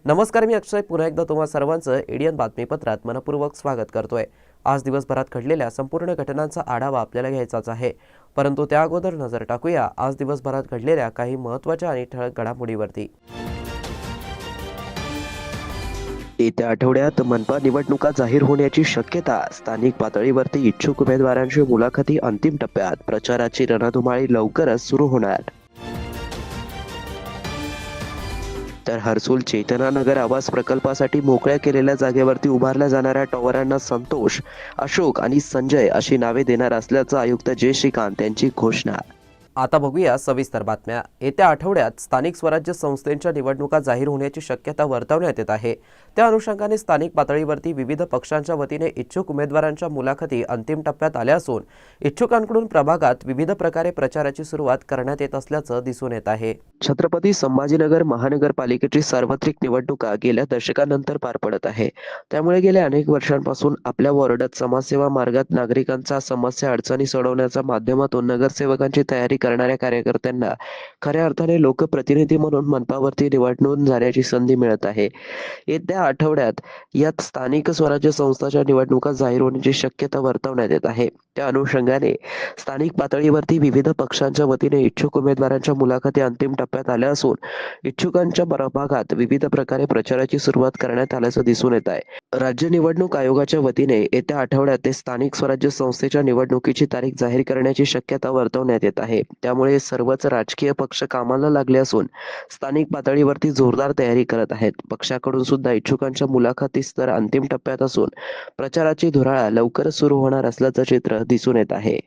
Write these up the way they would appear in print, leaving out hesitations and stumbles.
नमस्कार, मी अक्षय पुन्हा एकदा तुम्हा सर्वांचं एडियन बातमीपत्रात मनपूर्वक स्वागत करतोय। आज दिवसभरात घडलेल्या संपूर्ण घटनांचा आढावा आपल्याला घ्यायचाच आहे, परंतु त्या अगोदर नजर टाकूया आज दिवसभरात घडलेल्या काही महत्त्वाच्या आणि ठळक घडामोडींवरती। येत्या आठवड्यात मनपा निवडणुका जाहीर होण्याची शक्यता। स्थानिक पातळीवरती इच्छुक उमेदवारांची मुलाखती अंतिम टप्प्यात। प्रचाराची रणधुमाळी लवकरच सुरू होणार। तर हर्सुल चेतनानगर आवास प्रकल्पासाठी मोकळ्या केलेल्या जागेवरती उभारल्या जाणाऱ्या टॉवरांना संतोष, अशोक आणि संजय अशी नावे देणार असल्याचं आयुक्त जे श्रीकांत यांची घोषणा। आता बघूया सविस्तर बातम्या। येत्या आठवड्यात स्थानिक स्वराज्य संस्थांच्या निवडणुका जाहीर होण्याची शक्यता वर्तवण्यात येत आहे। त्या अनुषंगाने स्थानिक पातळीवरती विविध पक्षांच्या वतीने इच्छुक उमेदवारांच्या मुलाखती अंतिम टप्प्यात आल्या असून इच्छुकांकडून प्रभागात विविध प्रकारे प्रचाराची सुरुवात करण्यात येत असल्याचं दिसून येत आहे। छत्रपती संभाजीनगर महानगरपालिकेची सार्वत्रिक निवडणुका गेल्या दशकानंतर पार पडत आहे। त्यामुळे गेल्या अनेक वर्षांपासून आपल्या वॉर्डात समाजसेवा मार्गात नागरिकांचा समस्या अडचणी सोडवण्याच्या माध्यमातून नगरसेवकांची तयारी करणाऱ्या कार्यकर्त्यांना खऱ्या अर्थाने लोकप्रतिनिधी म्हणून मनपावरती निवडून जाण्याची संधी मिळत आहे। येत्या आठवड्यात यात स्थानिक स्वराज्य संस्थांच्या निवडणुका जाहीर होण्याची शक्यता वर्तवण्यात येत आहे। त्या अनुषंगाने स्थानिक पातळीवरती विविध पक्षांच्या वतीने इच्छुक उमेदवारांच्या मुलाखती अंतिम टप्प्यात आल्या असून इच्छुकांच्या प्रभागात विविध प्रकारे प्रचाराची सुरुवात करण्यात आल्याचं दिसून येत आहे। राज्य निवडणूक आयोगाच्या वतीने येत्या आठवड्यात ते स्थानिक स्वराज्य संस्थेच्या निवडणुकीची तारीख जाहीर करण्याची शक्यता वर्तवण्यात येत आहे। त्यामुळे सर्वच राजकीय पक्ष कामाला लागले असून स्थानिक पातळीवरती जोरदार तयारी करत आहेत। पक्षाकडून सुद्धा इच्छुकांच्या मुलाखतीस तर अंतिम टप्प्यात असून प्रचाराची धुराळा लवकरच सुरू होणार असल्याचं चित्र दिसून येत आहे।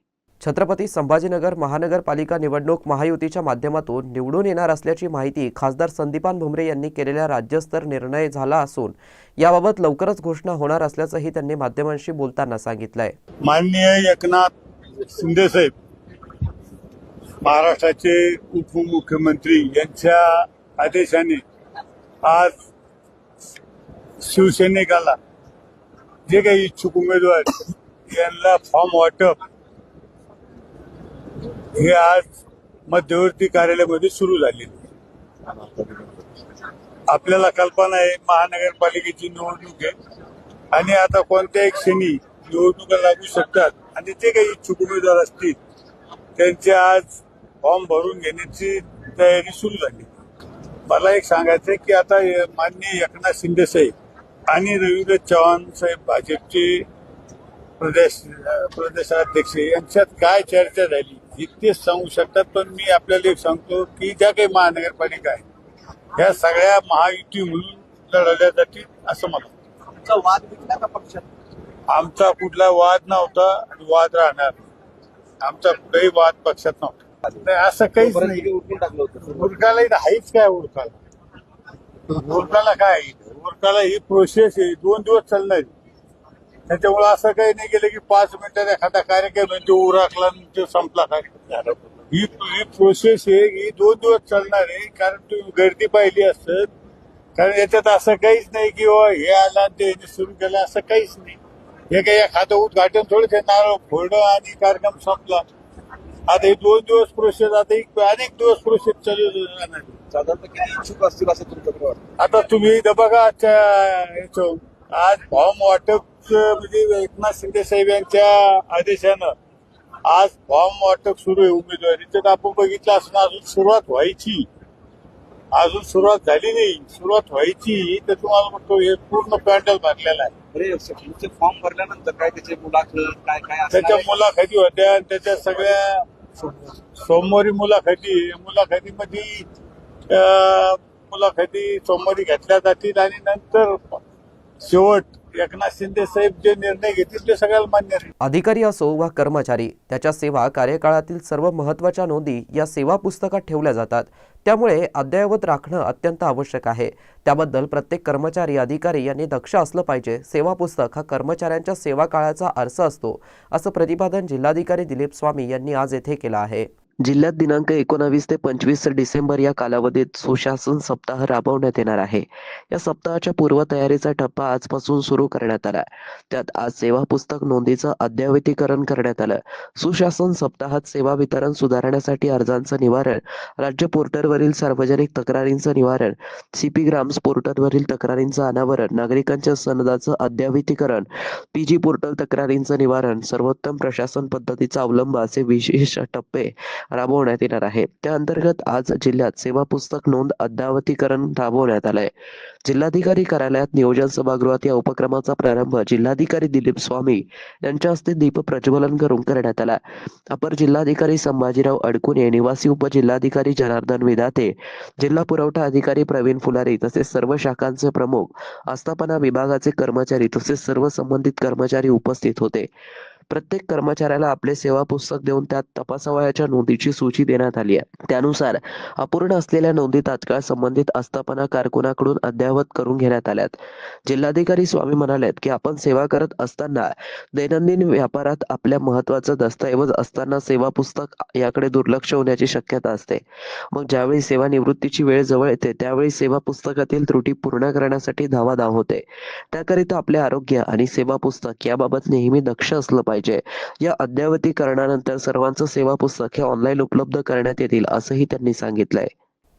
छत्रपती संभाजीनगर महानगरपालिका निवडणूक महायुतीच्या माध्यमातून निवडून येणार असल्याची माहिती खासदार संदीपान भुमरे यांनी केलेल्या राज्यस्तर निर्णय झाला असून याबाबत लवकरच घोषणा होणार असल्याचंही त्यांनी माध्यमांशी बोलताना सांगितलंय। माननीय एकनाथ शिंदे साहेब महाराष्ट्राचे उपमुख्यमंत्री यांच्या आदेशाने आज शिवसैनिकाला जे काही इच्छुक उमेदवार यांना फॉर्म वाटप हे आज मध्यवर्ती कार्यालयामध्ये सुरू झाले। आपल्याला कल्पना आहे महानगरपालिकेची निवडणूक आहे आणि आता कोणत्याही क्षणी निवडणुका लागू शकतात आणि जे काही इच्छुक उमेदवार असतील त्यांचे आज फॉर्म भरून घेण्याची तयारी सुरू झाली। मला एक सांगायचं आहे की आता माननीय एकनाथ शिंदे साहेब आणि रवींद्र चव्हाण साहेब भाजपचे प्रदेशाध्यक्ष यांच्यात काय चर्चा झाली हे तेच सांगू शकतात, पण मी आपल्याला एक सांगतो की ज्या काही महानगरपालिका आहे ह्या सगळ्या महायुती म्हणून लढवल्या जातील असं मला वाद विकला का पक्षात? आमचा कुठला वाद नव्हता आणि वाद राहणार। आमचा कुठलाही वाद पक्षात नव्हता। नाही असं काहीच नाही। उरकाला आहेच काय? उरकाला काय? उरकाला ही प्रोसेस आहे, 2 दिवस चालणार। त्याच्यामुळे असं काही नाही केलं की 5 मिनिटात एखादा कार्यक्रम तो उरकला तो संपला कार्यक्रम। ही प्रोसेस आहे, ही 2 दिवस चालणार आहे। कारण तुम्ही गर्दी पाहिली असत, कारण याच्यात असं काहीच नाही की हे आला ते सुरू केलं, असं काहीच नाही। हे काही एखादं उद्घाटन थोडं ते नारळ फोडलं आणि कार्यक्रम संपला। आता हे 2 दिवस प्रोसेस, आता अनेक दिवस प्रोसेस चालू राहणार। साधारणतः किती इच्छुक असतील असं तुमच्याकडे वाटतं? आता तुम्ही बघा आज फॉर्म वाटप म्हणजे एकनाथ शिंदे साहेब यांच्या आदेशानं आज फॉर्म वाटप सुरू आहे उमेदवारीचं। आपण बघितलं असं अजून सुरुवात व्हायची, अजून सुरुवात झाली नाही, सुरुवात व्हायची। तर तुम्हाला म्हणतो हे पूर्ण पॅन्डल भरलेला आहे। फॉर्म भरल्यानंतर काय त्याचे मुलाखत काय काय त्याच्या मुलाखती होत्या, त्याच्या सगळ्या सोमवारी मुलाखती सोमवारी घेतल्या जातील आणि नंतर शेवट एकनाथ शिंदे साहेब जे निर्णय घेतील ते सगळ्याला मान्य आहे. अधिकारी असो वा कर्मचारी, त्याच्या सेवा कार्यकाळातील सर्व महत्त्वाच्या नोंदी या सेवा पुस्तकात ठेवल्या जातात. त्यामुळे अद्ययावत राखणं अत्यंत आवश्यक आहे. त्याबद्दल प्रत्येक कर्मचारी अधिकारी यांनी दक्ष असलं पाहिजे. सेवा पुस्तक हा कर्मचाऱ्यांच्या सेवा काळाचा आरसा असतो, असं प्रतिपादन जिल्हाधिकारी दिलीप स्वामी यांनी आज येथे केलं आहे. जिल्ह्यात दिनांक 19 ते 25 डिसेंबर या कालावधीत सुशासन सप्ताह राबवण्यात येणार आहे. या सप्ताहाच्या पूर्वतयारीचा टप्पा आजपासून सुरू करण्यात आला. त्यात आज सेवा पुस्तक नोंदीचं अद्ययावतीकरण करण्यात आलं. सुशासन सप्ताहात सेवा वितरण सुधारण्यासाठी अर्जांचं निवारण, राज्य पोर्टलवरील सार्वजनिक तक्रारींचं निवारण, CP ग्राम्स पोर्टलवरील तक्रारींचं अनावरण, नागरिकांच्या सनदाचं अद्ययावतीकरण, PG पोर्टल तक्रारींचं निवारण, सर्वोत्तम प्रशासन पद्धतीचा अवलंब असे विशेष टप्पे राबवण्यात येणार आहे. त्या अंतर्गत आज जिल्ह्यात सेवा पुस्तक नोंद अद्ययावतीकरण राबवण्यात आलंय. जिल्हाधिकारी कार्यालयात नियोजन सभागृहात या उपक्रमाचा प्रारंभ जिल्हाधिकारी दिलीप स्वामी यांच्या हस्ते दीप प्रज्वलन करून करण्यात आला. अपर जिल्हाधिकारी संभाजीराव अडकुने, निवासी उपजिल्हाधिकारी जनार्दन विधाते, जिल्हा पुरवठा अधिकारी प्रवीण फुलारी तसेच सर्व शाखांचे प्रमुख, आस्थापना विभागाचे कर्मचारी तसेच सर्व संबंधित कर्मचारी उपस्थित होते. प्रत्येक कर्मचाऱ्याला आपले सेवा पुस्तक देऊन त्यात तपासावयाच्या नोंदीची सूची देण्यात आली आहे. त्यानुसार अपूर्ण असलेल्या नोंदी तात्काळ संबंधित आस्थापना कारकुनाकडून अद्ययावत करून घेण्यात आल्यात. जिल्हाधिकारी स्वामी म्हणालेत की आपण सेवा करत असताना दैनंदिन व्यापारात आपल्या महत्त्वाचा दस्तऐवज असताना सेवा पुस्तक याकडे दुर्लक्ष होण्याची शक्यता असते. मग ज्यावेळी सेवानिवृत्तीची वेळ जवळ येते त्यावेळी सेवा पुस्तकातील त्रुटी पूर्ण करण्यासाठी धावाधाव होते. त्याकरिता आपले आरोग्य आणि सेवा पुस्तक याबाबत नेहमी दक्ष असलं पाहिजे. या अद्ययावतीकरणानंतर सर्वांचं सेवा पुस्तक हे ऑनलाईन उपलब्ध करण्यात येतील असंही त्यांनी सांगितलंय.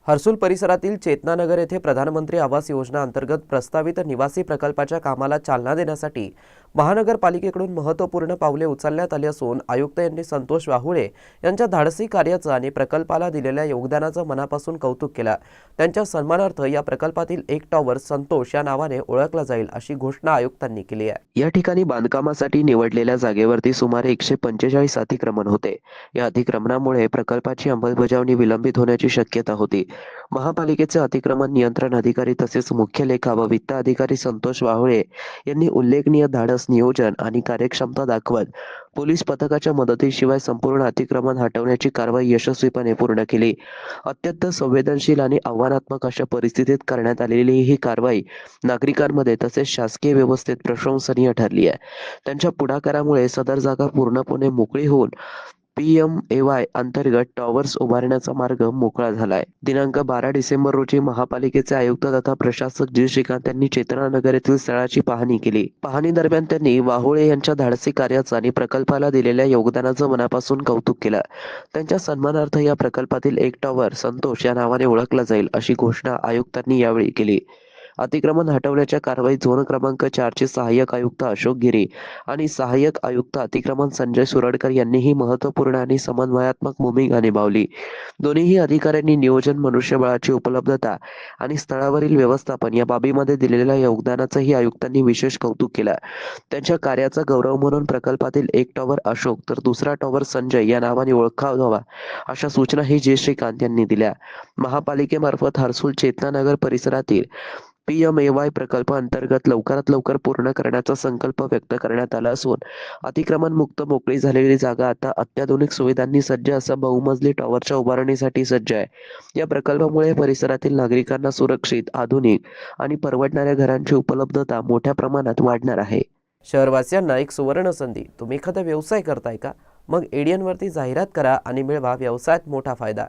हर्सुल परिसरातील चेतनानगर येथे प्रधानमंत्री आवास योजना अंतर्गत प्रस्तावित निवासी प्रकल्पाच्या कामाला चालना देण्यासाठी महानगरपालिकेकडून महत्त्वपूर्ण पावले उचलण्यात आली असून आयुक्त यांनी संतोष वाहुळे यांच्या धाडसी कार्याचं आणि प्रकल्पाला दिलेल्या योगदानाचं मनापासून कौतुक केलं. त्यांच्या सन्मानार्थ या प्रकल्पातील एक टॉवर संतोष या नावाने ओळखला जाईल अशी घोषणा आयुक्तांनी केली आहे. या ठिकाणी बांधकामासाठी निवडलेल्या जागेवरती सुमारे 145 अतिक्रमण होते. या अतिक्रमणामुळे प्रकल्पाची अंमलबजावणी विलंबित होण्याची शक्यता होती. महापालिकेचे अतिक्रमण नियंत्रण अधिकारी तसेच मुख्य लेखा व वित्त अधिकारी संतोष वाहुळे यांनी उल्लेखनीय धाडस, नियोजन आणि कार्यक्षमता दाखवत पोलीस पथकाच्या मदतीशिवाय संपूर्ण अतिक्रमण हटवण्याची कारवाई यशस्वीपणे पूर्ण केली. अत्यंत संवेदनशील आणि आव्हानात्मक अशा परिस्थितीत करण्यात आलेली ही कारवाई नागरिकांमध्ये तसेच शासकीय व्यवस्थेत प्रशंसनीय ठरली आहे. त्यांच्या पुढाकारामुळे सदर जागा पूर्णपणे मोकळी होऊन PMAY अंतर्गत टॉवर्स उभारण्याचा मार्ग मोकळा झालाय. दिनांक 12 डिसेंबर रोजी महापालिकेचे आयुक्त तथा प्रशासक जी श्रीकांत यांनी चेतनानगर येथील स्थळाची पाहणी केली. पाहणी दरम्यान त्यांनी वाहुळे यांच्या धाडसी कार्याचं आणि प्रकल्पाला दिलेल्या योगदानाचं मनापासून कौतुक केलं. त्यांच्या सन्मानार्थ या प्रकल्पातील एक टॉवर संतोष या नावाने ओळखला जाईल अशी घोषणा आयुक्तांनी यावेळी केली. अतिक्रमण हटवण्याच्या कारवाईत झोन क्रमांक 4चे सहाय्यक आयुक्त अशोक गिरी आणि सहाय्यक आयुक्त अतिक्रमण संजय सुरडकर यांनीही महत्त्वपूर्ण आणि समन्वयात्मक भूमिका निभावली. दोन्हीही अधिकाऱ्यांनी नियोजन, मनुष्यबळाची उपलब्धता आणि स्थळावरील व्यवस्थापन या बाबीमध्ये दिलेल्या योगदानाचंही आयुक्तांनी विशेष कौतुक केलं. त्यांच्या कार्याचा गौरव म्हणून प्रकल्पातील एक टॉवर अशोक तर दुसरा टॉवर संजय या नावाने ओळखावा अशा सूचनाही जे श्रीकांत यांनी दिल्या. महापालिकेमार्फत हर्सुल चेतनानगर परिसरातील PMAY प्रकल्प अंतर्गत लवकरात लवकर पूर्ण करण्याचा संकल्प व्यक्त करण्यात आला असून अतिक्रमण मुक्त मोकळी झालेली जागा आता अत्याधुनिक सुविधांनी सज्ज असा बहुमजली टॉवरच्या उभारणीसाठी सज्ज आहे. या प्रकल्पामुळे परिसरातील नागरिकांना सुरक्षित, आधुनिक आणि परवडणाऱ्या घरांची उपलब्धता मोठ्या प्रमाणात वाढणार आहे. शहरवासियांना एक सुवर्ण संधी. तुम्ही एखादा व्यवसाय करताय का? मग एडियनवरती जाहिरात करा आणि मिळवा व्यवसायात मोठा फायदा.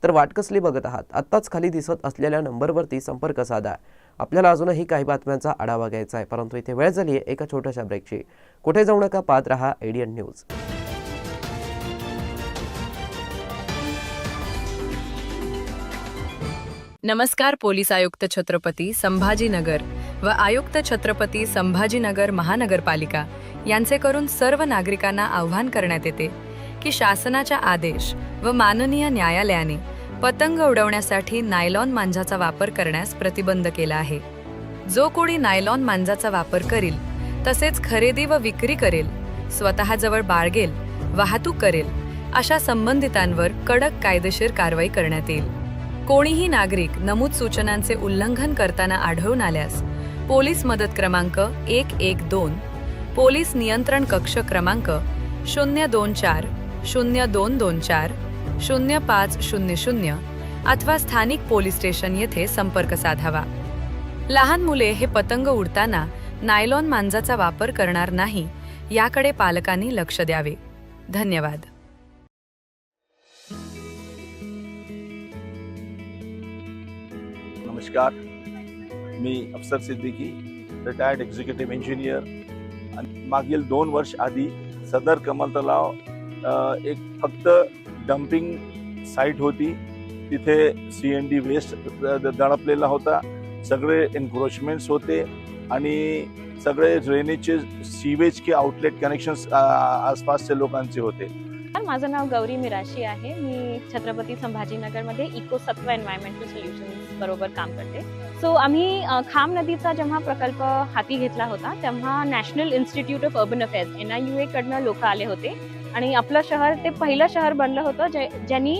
तर वाट कसली बघत आहात? आत्ताच खाली दिसत असलेल्या नंबरवरती संपर्क साधा. आपल्याला अजूनही काही बातम्यांचा आढावा घ्यायचा आहे, परंतु इथे वेळ झाली आहे एका छोट्याशा ब्रेकची. कुठे जाऊ नका, पाहत रहा एडियन न्यूज. नमस्कार. पोलीस आयुक्त छत्रपती संभाजीनगर व आयुक्त छत्रपती संभाजीनगर महानगरपालिका यांचे करून सर्व नागरिकांना आवाहन करण्यात येते की शासनाच्या आदेश व माननीय न्यायालयाने पतंग उडवण्यासाठी नायलॉन मांजाचा वापर करण्यास प्रतिबंध केला आहे. जो कोणी नायलॉन मांजाचा वापर करेल, तसेच खरेदी व विक्री करेल, स्वतःजवळ बाळगेल, वाहतूक करेल, अशा संबंधितांवर कडक कायदेशीर कारवाई करण्यात येईल. कोणीही नागरिक नमूद सूचनांचे उल्लंघन करताना आढळून आल्यास पोलीस मदत क्रमांक 112, पोलीस नियंत्रण कक्ष क्रमांक 024 0224 0500 अथवा स्थानिक पोलीस स्टेशन येथे संपर्क साधावा. लहान मुले हे पतंग उडताना नायलॉन मांजाचा वापर करणार नाही याकडे पालकांनी लक्ष द्यावे. धन्यवाद. नमस्कार, मी अफसर सिद्दीकी, रिटायर्ड एक्झिक्युटिव्ह इंजिनियर. आणि मागील 2 वर्ष आधी सदर कमल तलाव एक फक्त डम्पिंग साईट होती. तिथे CND वेस्ट दडपलेला होता, सगळे एन्क्रोचमेंट्स होते आणि सगळे ड्रेनेजचे सीवेजचे आउटलेट कनेक्शन्स आसपासच्या लोकांचे होते. माझं नाव गौरी मिराशी आहे. मी छत्रपती संभाजीनगरमध्ये इको सत्व एन्व्हायरमेंटल सोल्युशन्स बरोबर काम करते. सो आम्ही खाम नदीचा जेव्हा प्रकल्प हाती घेतला होता तेव्हा national institute of urban affairs NIUA कडनं लोक आले होते आणि आपलं शहर ते पहिलं शहर बनलं होतं ज्यांनी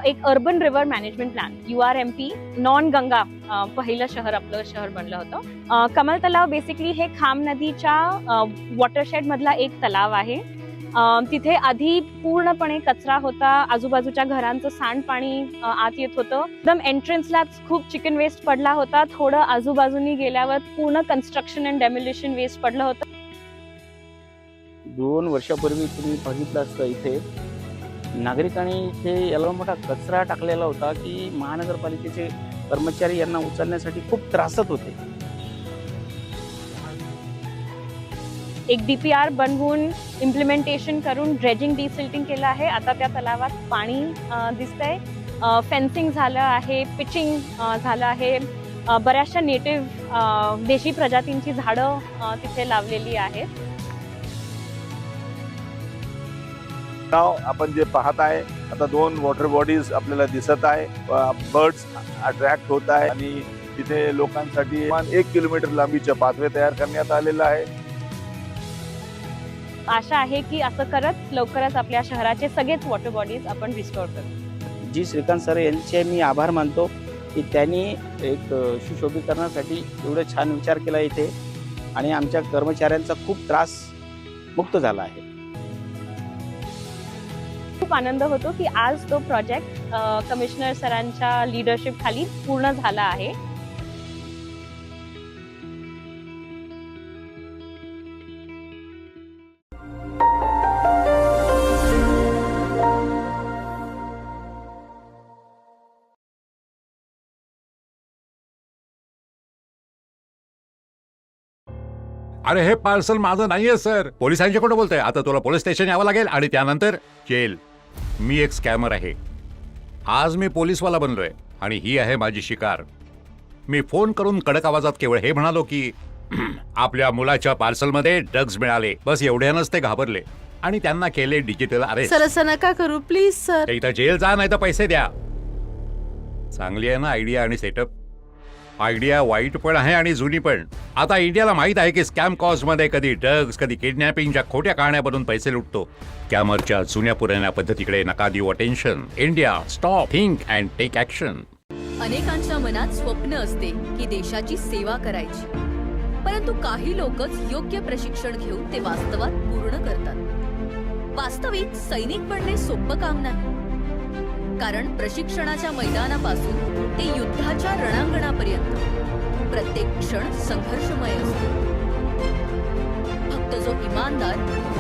एक urban river management plan URMP non Ganga पहिलं शहर आपलं शहर बनलं होतं. कमल तलाव बेसिकली हे खाम नदीच्या वॉटरशेड मधला एक तलाव आहे. तिथे आधी पूर्णपणे कचरा होता, आजूबाजूच्या घरांचं सांडपाणी आत येत होतं. एकदम एंट्रन्सलाच खूप चिकन वेस्ट पडला होता. थोडं आजूबाजूनी गेल्यावर पूर्ण कन्स्ट्रक्शन अँड डेमोलिशन वेस्ट पडलं होतं. 2 वर्षापूर्वी तुम्ही बघितलं असतं इथे नागरिकांनी इथे एवढा मोठा कचरा टाकलेला होता की महानगरपालिकेचे कर्मचारी यांना उचलण्यासाठी खूप त्रासत होते. एक DPR बनवून इम्प्लिमेंटेशन करून ड्रेजिंग डिसिल्टिंग केलं आहे. आता त्या तलावात पाणी दिसतंय. फेन्सिंग झालं आहे, पिचिंग झालं आहे. बऱ्याचशा नेटिव्ह देशी प्रजातींची झाडं तिथे लावलेली आहेत. नाव आपण जे पाहत आहे आता 2 वॉटर बॉडीज आपल्याला दिसत आहे. बर्ड्स अट्रॅक्ट होत आहे आणि तिथे लोकांसाठी 1 किलोमीटर लांबीचे पाथवे तयार करण्यात आलेलं आहे. आशा आहे की असं करत लवकरच आपल्या शहराचे सगळेच वॉटर बॉडीज आपण रिस्टोर करू. जी श्रीकांत सर यांचे मी आभार मानतो की त्यांनी एक सुशोभीकरणासाठी एवढं छान विचार केला इथे आणि आमच्या कर्मचाऱ्यांचा खूप त्रास मुक्त झाला आहे. खूप आनंद होतो की आज तो प्रोजेक्ट कमिशनर सरांच्या लीडरशिप खाली पूर्ण झाला आहे. अरे हे पार्सल माझं नाहीये सर. पोलिसांच्याकडे बोलतोय. आता तुला पोलीस स्टेशन यावं लागेल आणि त्यानंतर जेल. मी एक स्कॅमर आहे. आज मी पोलीसवाला बनलोय आणि ही आहे माझी शिकार. मी फोन करून कडक आवाजात केवळ हे म्हणालो की आपल्या मुलाच्या पार्सलमध्ये ड्रग्ज मिळाले. बस एवढ्यानंच ते घाबरले आणि त्यांना केले डिजिटल अरेस्ट. सर असं नका करू प्लीज सर. इथं जेल जा नाही तर पैसे द्या. चांगली आहे ना आयडिया आणि सेटअप. आयडिया वाईट पण आहे आणि जुनी पण. आता इंडियाला माहित आहे की स्कॅम कॉज मध्ये कधी ड्रग्ज कधी किडनॅपिंगच्या खोट्या कहाण्या बनवून पैसे लुटतो. स्कॅमरच्या जुन्या पुराण्या पद्धतीकडे नका देऊ attention. India stop, think and take action. अनेकांच्या मनात स्वप्न असते की देशाची सेवा करायची, परंतु काही लोकच योग्य प्रशिक्षण घेऊन ते वास्तवात पूर्ण करतात. वास्तविक सैनिक बनणे सोपं काम नाही, कारण प्रशिक्षणाच्या मैदानापासून ते युद्धाच्या रणांगणापर्यंत प्रत्येक क्षण संघर्षमय असतो. फक्त जो इमानदार,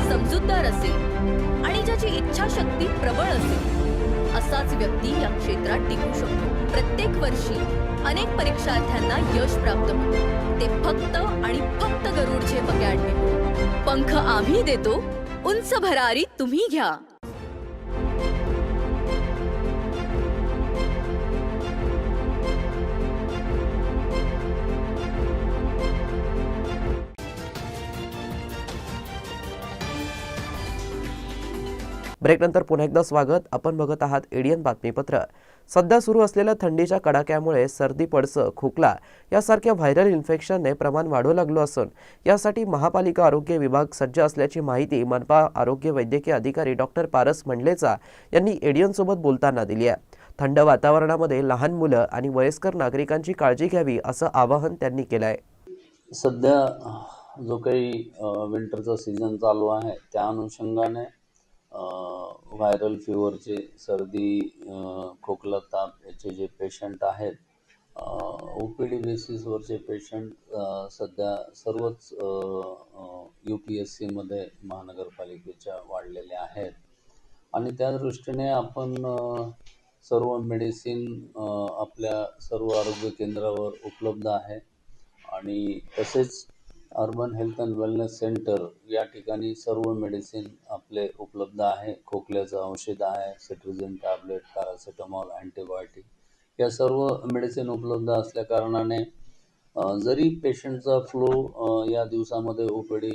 समजूतदार असेल आणि ज्याची इच्छाशक्ती प्रबळ असेल असाच व्यक्ती या क्षेत्रात टिकू शकतो. प्रत्येक वर्षी अनेक परीक्षार्थ्यांना यश प्राप्त होते. ते फक्त आणि फक्त गरुडचे पकॅडमी. पंख आम्ही देतो, उंच भरारी तुम्ही घ्या. ब्रेकनंतर पुन्हा एकदा स्वागत. आपण बघत आहात एडियन बातमीपत्र. सध्या सुरू असलेल्या थंडीच्या कडाक्यामुळे सर्दी, पडसं, खोकला यासारख्या व्हायरल इन्फेक्शनने प्रमाण वाढू लागलं असून यासाठी महापालिका आरोग्य विभाग सज्ज असल्याची माहिती मनपा आरोग्य वैद्यकीय अधिकारी डॉक्टर पारस मंडलेचा यांनी एडियनसोबत बोलताना दिली आहे. थंड वातावरणामध्ये लहान मुलं आणि वयस्कर नागरिकांची काळजी घ्यावी असं आवाहन त्यांनी केलं आहे. सध्या जो काही विंटरचा सीझन चालू आहे त्या अनुषंगाने व्हायरल फिवरचे सर्दी, खोकला, ताप याचे जे पेशंट आहेत, OPD बेसिसवरचे पेशंट सध्या सर्वच UPSCमध्ये महानगरपालिकेच्या वाढलेले आहेत आणि त्या दृष्टीने आपण सर्व मेडिसिन आपल्या सर्व आरोग्य केंद्रावर उपलब्ध आहे आणि तसेच urban health and wellness centre या ठिकाणी सर्व मेडिसिन आपले उपलब्ध आहे. खोकल्याचं औषध आहे, सिट्रिझिन टॅबलेट, पॅरासिटामॉल, अँटीबायोटिक या सर्व मेडिसिन उपलब्ध असल्या कारणाने जरी पेशंटचा फ्लो या दिवसामध्ये OPD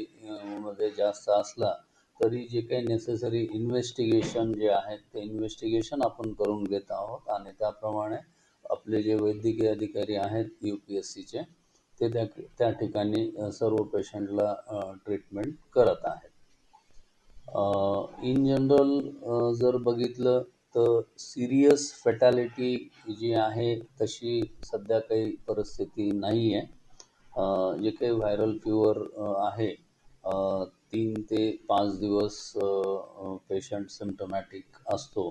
मध्ये जास्त असला तरी जे काही नेसेसरी इन्व्हेस्टिगेशन जे आहेत ते इन्व्हेस्टिगेशन आपण करून घेत आहोत आणि त्याप्रमाणे आपले जे वैद्यकीय अधिकारी आहेत UPSCचे ते त्या ठिकाणी सर्व पेशंटला ट्रीटमेंट करत आहेत. इन जनरल जर बघितलं तर सिरियस फॅटॅलिटी जी आहे तशी सध्या काही परिस्थिती नाही आहे. जे काही व्हायरल फिवर आहे 3 ते 5 दिवस पेशंट सिम्प्टमॅटिक असतो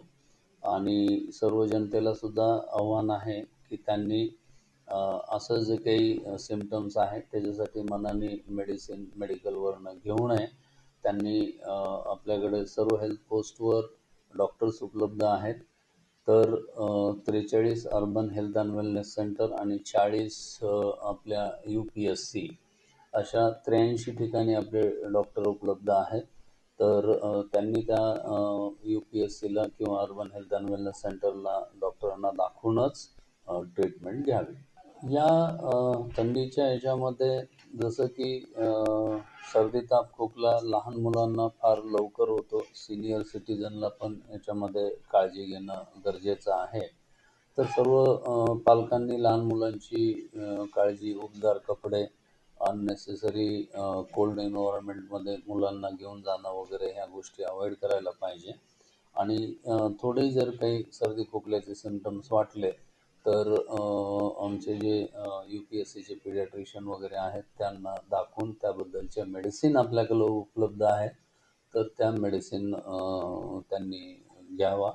आणि सर्व जनतेला सुद्धा आव्हान आहे की त्यांनी असं जे काही सिम्पटम्स आहेत त्याच्यासाठी मनाने मेडिसिन मेडिकलवरनं घेऊ नये. त्यांनी आपल्याकडे सर्व हेल्थ पोस्टवर डॉक्टर्स उपलब्ध आहेत. तर 43 urban health and wellness centre आणि 40 आपल्या UPSC अशा 83 ठिकाणी आपले डॉक्टर उपलब्ध आहेत. तर त्यांनी त्या UPSCला किंवा अर्बन हेल्थ अँड वेलनेस सेंटरला डॉक्टरांना दाखवूनच ट्रीटमेंट घ्यावी. या थंडीच्या ह्याच्यामध्ये जसं की सर्दी, ताप, खोकला लहान मुलांना फार लवकर होतो, सिनियर सिटीजनला पण याच्यामध्ये काळजी घेणं गरजेचं आहे. तर सर्व पालकांनी लहान मुलांची काळजी, उबदार कपडे, अननेसेसरी कोल्ड एन्व्हायरमेंटमध्ये मुलांना घेऊन जाणं वगैरे ह्या गोष्टी अवॉइड करायला पाहिजे आणि थोडे जर काही सर्दी खोकल्याचे सिम्पटम्स वाटले तर आमचे जे UPSCचे पिडियाट्रिशियन वगैरे आहेत त्यांना दाखवून त्याबद्दलच्या मेडिसिन आपल्याकडे उपलब्ध आहे. तर त्या मेडिसिन त्यांनी घ्यावा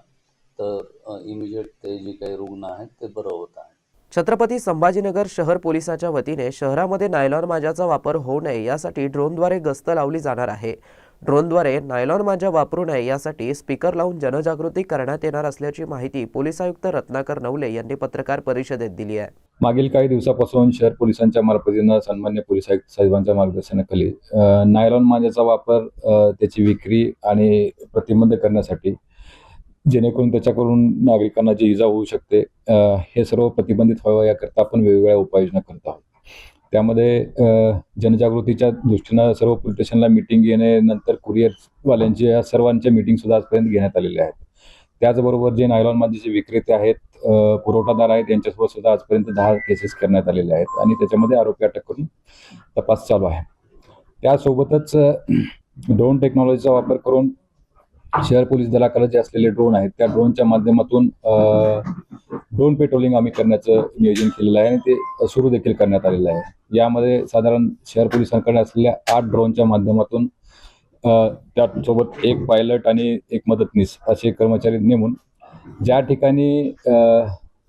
तर इमिजिएट ते जे काही रुग्ण आहेत ते बरं होत आहे. छत्रपती संभाजीनगर शहर पोलिसाच्या वतीने शहरामध्ये नायलॉन मांजाचा वापर होऊ नये यासाठी ड्रोनद्वारे गस्त लावली जाणार आहे. ड्रोनद्वारे नायलॉन मांजा वापरू नये यासाठी स्पीकर लावून जनजागृती करण्यात येणार असल्याची माहिती पोलीस आयुक्त रत्नाकर नवले यांनी पत्रकार परिषदेत दिली आहे. मागील काही दिवसापासून शहर पोलिसांच्या मार्फतीनं सन्मान्य पोलीस आयुक्त साहेबांच्या मार्गदर्शनाखाली नायलॉन मांजाचा वापर, त्याची विक्री आणि प्रतिबंध करण्यासाठी जेणेकरून त्याच्याकडून नागरिकांना जी इजा होऊ शकते हे सर्व प्रतिबंधित व्हावं याकरता आपण वेगवेगळ्या उपाययोजना करत आहोत. त्यामध्ये जनजागृतीच्या दृष्टीनं सर्व पोलीस स्टेशनला मिटिंग घेणे, नंतर कुरिअरवाल्यांची या सर्वांच्या मिटिंगसुद्धा आजपर्यंत घेण्यात आलेल्या आहेत. त्याचबरोबर जे नायलॉन मांजाचे विक्रेते आहेत, पुरवठादार आहेत यांच्यासोबत सुद्धा आजपर्यंत 10 केसेस करण्यात आलेल्या आहेत आणि त्याच्यामध्ये आरोपी अटक करून तपास चालू आहे. त्यासोबतच ड्रोन टेक्नॉलॉजीचा वापर करून शहर पोलीस दलाकडे जे असलेले ड्रोन आहेत त्या ड्रोनच्या माध्यमातून ड्रोन पेट्रोलिंग आम्ही करण्याचं नियोजन केलेलं आहे आणि ते सुरू देखील करण्यात आलेलं आहे. यामध्ये साधारण शहर पोलिसांकडे असलेल्या 8 ड्रोनच्या माध्यमातून त्यासोबत 1 पायलट आणि 1 मदतनीस असे कर्मचारी नेमून ज्या ठिकाणी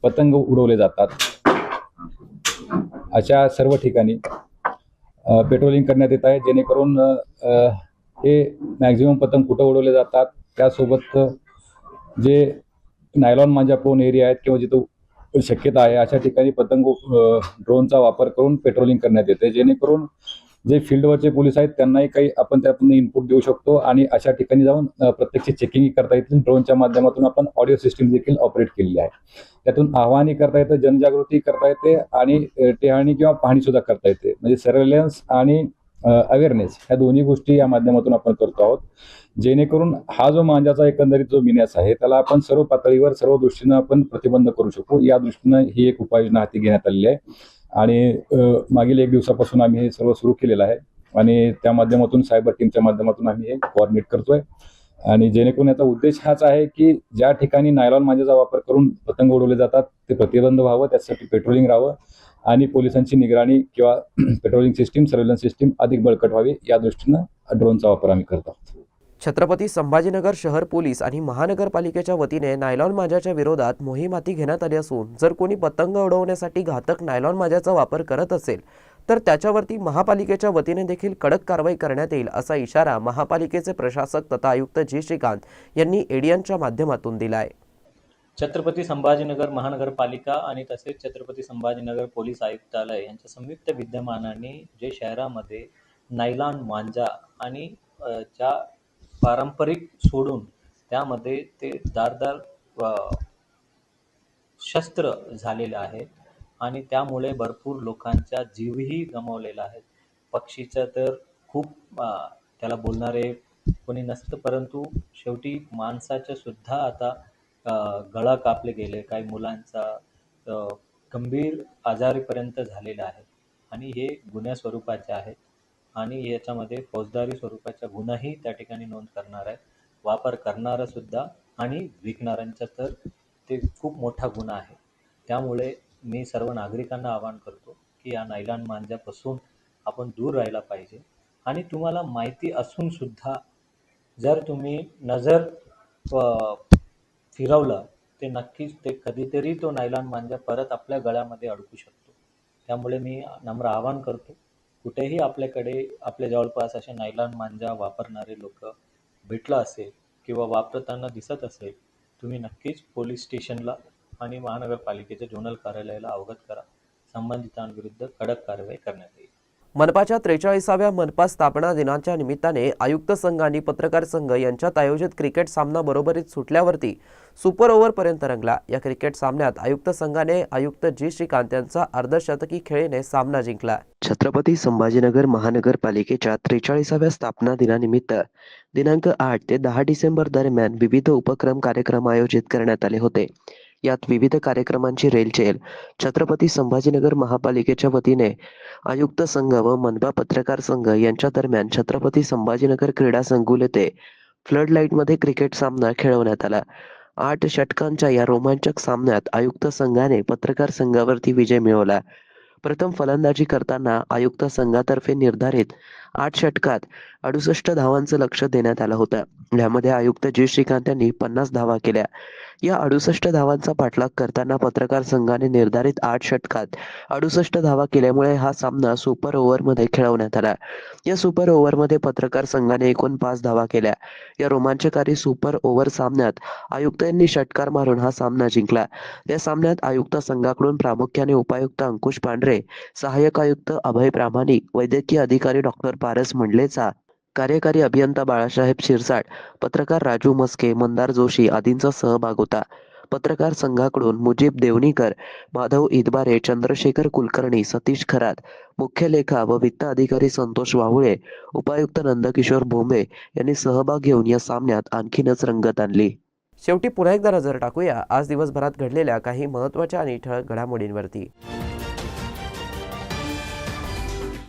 पतंग उडवले जातात अशा सर्व ठिकाणी पेट्रोलिंग करण्यात येत आहे, जेणेकरून हे मॅक्झिमम पतंग कुठं उडवले जातात, त्यासोबत जे नायलॉन मांजा प्रोन एरिया आहेत किंवा जिथं शक्यता आहे अशा ठिकाणी पतंग ड्रोनचा वापर करून पेट्रोलिंग करण्यात येते, जेणेकरून जे फील्डवरचे पोलीस आहेत त्यांनाही काही आपण त्यातून इनपुट देऊ शकतो आणि अशा ठिकाणी जाऊन प्रत्यक्ष चेकिंग करता येतील. ड्रोनच्या माध्यमातून आपण ऑडिओ सिस्टीम देखील ऑपरेट केलेली आहे. त्यातून आव्हानही करता येतं, जनजागृती करता येते आणि टेहाणी किंवा पाहणी सुद्धा करता येते. म्हणजे सर्वेलन्स आणि अवेअरनेस ह्या दोन्ही गोष्टी या माध्यमातून आपण करतो आहोत, जेणेकरून हा जो मांजाचा एकंदरीत जो मिन्यास आहे त्याला आपण सर्व पातळीवर सर्व दृष्टीनं आपण प्रतिबंध करू शकू. या दृष्टीनं ही एक उपाययोजना हाती घेण्यात आलेली आहे आणि मागील 1 दिवसापासून आम्ही हे सर्व सुरू केलेलं आहे आणि त्या माध्यमातून सायबर टीमच्या माध्यमातून आम्ही हे कोऑर्डिनेट करतोय आणि जेणेकरून याचा उद्देश हाच आहे की ज्या ठिकाणी नायलॉन मांजाचा वापर करून पतंग उडवले जातात ते प्रतिबंध व्हावं, त्यासाठी पेट्रोलिंग राहावं आणि पोलिसांची निगराणी किंवा पेट्रोलिंग सिस्टीम, सर्व्हेलन्स सिस्टीम अधिक बळकट व्हावी या दृष्टीनं ड्रोनचा वापर आम्ही करत आहोत. छत्रपती संभाजीनगर शहर पोलीस आणि महानगरपालिकेच्या वतीने नायलॉन मांजाच्या विरोधात मोहीम हाती घेण्यात आली असून जर कोणी पतंग उडवण्यासाठी घातक नायलॉन मांजाचा वापर करत असेल तर त्याच्यावरती महापालिकेच्या वतीने देखील कडक कारवाई करण्यात येईल असा इशारा महापालिकेचे प्रशासक तथा आयुक्त जी श्रीकांत यांनी एडियनच्या माध्यमातून दिला आहे. छत्रपती संभाजीनगर महानगरपालिका आणि तसेच छत्रपती संभाजीनगर पोलीस आयुक्तालय यांच्या संयुक्त विद्यमानाने जे शहरामध्ये नायलॉन मांजा आणि ज्या पारंपरिक सोडून त्यामध्ये ते धारदार शस्त्र झालेले आहेत आणि त्यामुळे भरपूर लोकांचा जीवही गमावलेला आहे. पक्षीचं तर खूप त्याला बोलणारे कोणी नसतं, परंतु शेवटी माणसाचं सुद्धा आता गळा कापले गेले, काही मुलांचा गंभीर आजारीपर्यंत झालेला आहे आणि हे गुन्ह्या स्वरूपाचे आहेत आणि याच्यामध्ये फौजदारी स्वरूपाचा गुन्हाही त्या ठिकाणी नोंद करणार आहे. वापर करणारा सुद्धा आणि विकणाऱ्यांचा तर ते खूप मोठा गुन्हा आहे. त्यामुळे मी सर्व नागरिकांना आवाहन करतो की या नायलॉन मांजापासून आपण दूर राहायला पाहिजे आणि तुम्हाला माहिती असून सुद्धा जर तुम्ही नजर फिरवलं ते नक्कीच ते कधीतरी तो नायलॉन मांजा परत आपल्या गळ्यामध्ये अडकू शकतो. त्यामुळे मी नम्र आवाहन करतो, कुठेही आपल्याकडे आपल्या जवळपास असे नायलॉन मांजा वापरणारे लोक भेटला असेल किंवा वापरताना दिसत असेल, तुम्ही नक्कीच पोलीस स्टेशनला आणि महानगरपालिकेच्या झोनल कार्यालयाला अवगत करा. संबंधितांविरुद्ध कडक कारवाई करण्यात येईल. मनपाच्या 43व्या मनपा स्थापना दिनाच्या निमित्ताने आयुक्त संघ आणि पत्रकार संघ यांच्यात आयोजित क्रिकेट सामना बरोबरीत सुटल्यावरती सुपर ओव्हरपर्यंत रंगला. या क्रिकेट सामन्यात आयुक्त संघाने आयुक्त जी श्रीकांत यांचा अर्धशतकी खेळीने सामना जिंकला. छत्रपती संभाजीनगर महानगरपालिकेच्या 43व्या स्थापना दिनानिमित्त दिनांक 8 ते 10 डिसेंबर दरम्यान विविध उपक्रम कार्यक्रम आयोजित करण्यात आले होते. यात विविध कार्यक्रमांची रेलचेल छत्रपती संभाजीनगर महापालिकेच्या वतीने आयुक्त संघ व मनपा पत्रकार संघ यांच्या दरम्यान छत्रपती संभाजीनगर क्रीडा संकुल येथे फ्लड लाईटमध्ये क्रिकेट सामना खेळवण्यात आला. 8 षटकांच्या या रोमांचक सामन्यात आयुक्त संघाने पत्रकार संघावरती विजय मिळवला. प्रथम फलंदाजी करताना आयुक्त संघातर्फे निर्धारित 8 षटकात 68 धावांचं लक्ष देण्यात आलं होतं. यामध्ये आयुक्त जी श्रीकांत यांनी 50 धावा केल्या. या 68 धावांचा पाठलाग करताना पत्रकार संघाने निर्धारित 8 षटकात 68 धावा केल्यामुळे हा सामना सुपर ओव्हरमध्ये खेळवण्यात आला. या सुपर ओव्हरमध्ये पत्रकार संघाने एकूण 5 धावा केल्या. या रोमांचकारी सुपर ओव्हर सामन्यात आयुक्त यांनी षटकार मारून हा सामना जिंकला. या सामन्यात आयुक्त संघाकडून प्रामुख्याने उपायुक्त अंकुश पांढरे, सहाय्यक आयुक्त अभय प्रामाणिक, वैद्यकीय अधिकारी डॉक्टर पारस मंडलेचा, कार्यकारी अभियंता बाळासाहेब शिरसाट, पत्रकार राजू मस्के, मंदार जोशी आदींचा सहभाग होता. पत्रकार संघाकडून मुजीब देवनीकर, माधव इदबारे, चंद्रशेखर कुलकर्णी, सतीश खरात, मुख्य लेखा व वित्त अधिकारी संतोष वाहुळे, उपायुक्त नंदकिशोर भोंबे यांनी सहभाग घेऊन या सामन्यात आणखीनच रंगत आणली. शेवटी पुन्हा एकदा नजर टाकूया आज दिवसभरात घडलेल्या काही महत्त्वाच्या आणि ठळक घडामोडींवरती.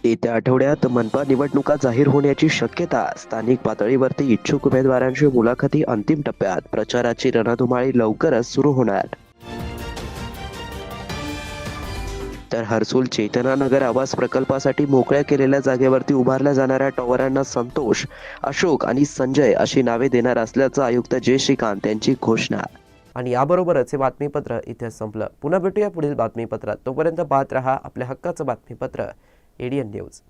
येत्या आठवड्यात मनपा निवडणुका जाहीर होण्याची शक्यता. स्थानिक पातळीवरती इच्छुक उमेदवारांची मुलाखती अंतिम टप्प्यात. प्रचाराची रणधुमाळी लवकरच सुरू होणार. तर हर्सुल चेतनानगर आवास प्रकल्पासाठी मोकळ्या केलेल्या जागेवरती उभारल्या जाणाऱ्या टॉवरांना संतोष, अशोक आणि संजय अशी नावे देणार असल्याचं आयुक्त जे श्रीकांत यांची घोषणा. आणि याबरोबरच हे बातमीपत्र इथे संपलं. पुन्हा भेटूया पुढील बातमीपत्रात. तोपर्यंत पाहत रहा आपल्या हक्काचं बातमीपत्र एडियन न्यूज.